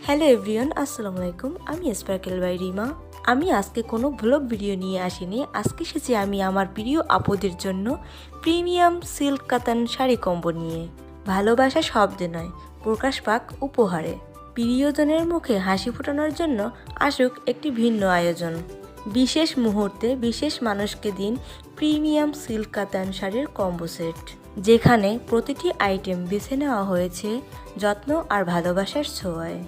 Hello everyone, আসসালামু আলাইকুম। আমি স্পার্কেল বাই রিমা। আমি আজকে কোনো ব্লগ ভিডিও নিয়ে আসিনি। আজকে এসেছি আমি আমার প্রিয় আপুদের জন্য প্রিমিয়াম সিল্ক কাতান শাড়ি কম্বো নিয়ে। ভালোবাসা শব্দে নয়, প্রকাশ পাক উপহারে। প্রিয়জনের মুখে হাসি ফোটানোর জন্য আসুক একটি ভিন্ন আয়োজন। বিশেষ মুহূর্তে বিশেষ মানুষকে দিন প্রিমিয়াম সিল্ক কাতান শাড়ির কম্বো সেট, যেখানে প্রতিটি আইটেম বেছে নেওয়া হয়েছে যত্ন আর ভালোবাসার ছোঁয়ায়।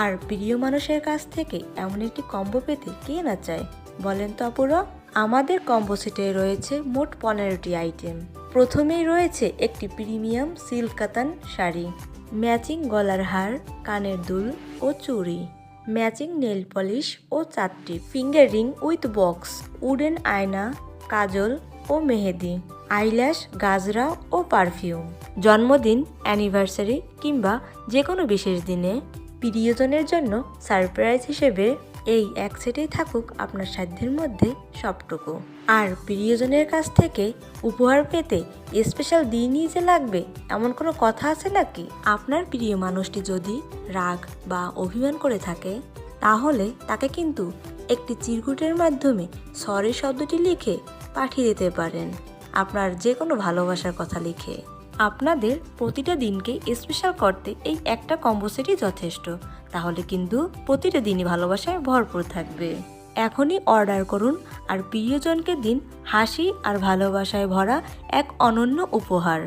আর প্রিয় মানুষের কাছ থেকে এমন একটি কম্বো পেতে কে না চায় বলেন তো আপুরা? আমাদের কম্বো সেটে রয়েছে মোট 15টি আইটেম। প্রথমেই রয়েছে একটি প্রিমিয়াম সিল্ক কাতান শাড়ি, ম্যাচিং গলার হার, কানের দুল ও চুড়ি, ম্যাচিং নেল পলিশ ও চারটি finger ring with box, wooden আয়না, কাজল ও মেহেদি, আইল্যাশ, গাজরা ও পারফিউম। জন্মদিন, অ্যানিভার্সারি কিংবা যে কোনো বিশেষ দিনে প্রিয়জনের জন্য সারপ্রাইজ হিসেবে এই এক সেটেই থাকুক আপনার সাধ্যের মধ্যে সবটুকু। আর প্রিয়জনের কাছ থেকে উপহার পেতে স্পেশাল দিনই যে লাগবে এমন কোনো কথা আছে নাকি? আপনার প্রিয় মানুষটি যদি রাগ বা অভিমান করে থাকে, তাহলে তাকে কিন্তু একটি চিরকুটের মাধ্যমে সরি শব্দটি লিখে পাঠিয়ে দিতে পারেন, আপনার যে কোনো ভালোবাসার কথা লিখে। আপনাদের প্রতিটা দিনকে স্পেশাল করতে এই একটা কম্বো সেটই যথেষ্ট। তাহলে কিন্তু প্রতিটা দিনই ভালোবাসায় ভরপুর থাকবে। এখনই অর্ডার করুন আর প্রিয়জনকে দিন হাসি আর ভালোবাসায় ভরা এক অনন্য উপহার।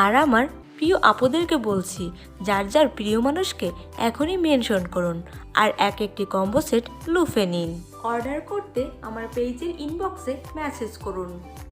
আর আমার প্রিয় আপুদেরকে বলছি, যার যার প্রিয় মানুষকে এখনই মেনশন করুন আর এক একটি কম্বো সেট লুফে নিন। অর্ডার করতে আমার পেজের ইনবক্সে মেসেজ করুন।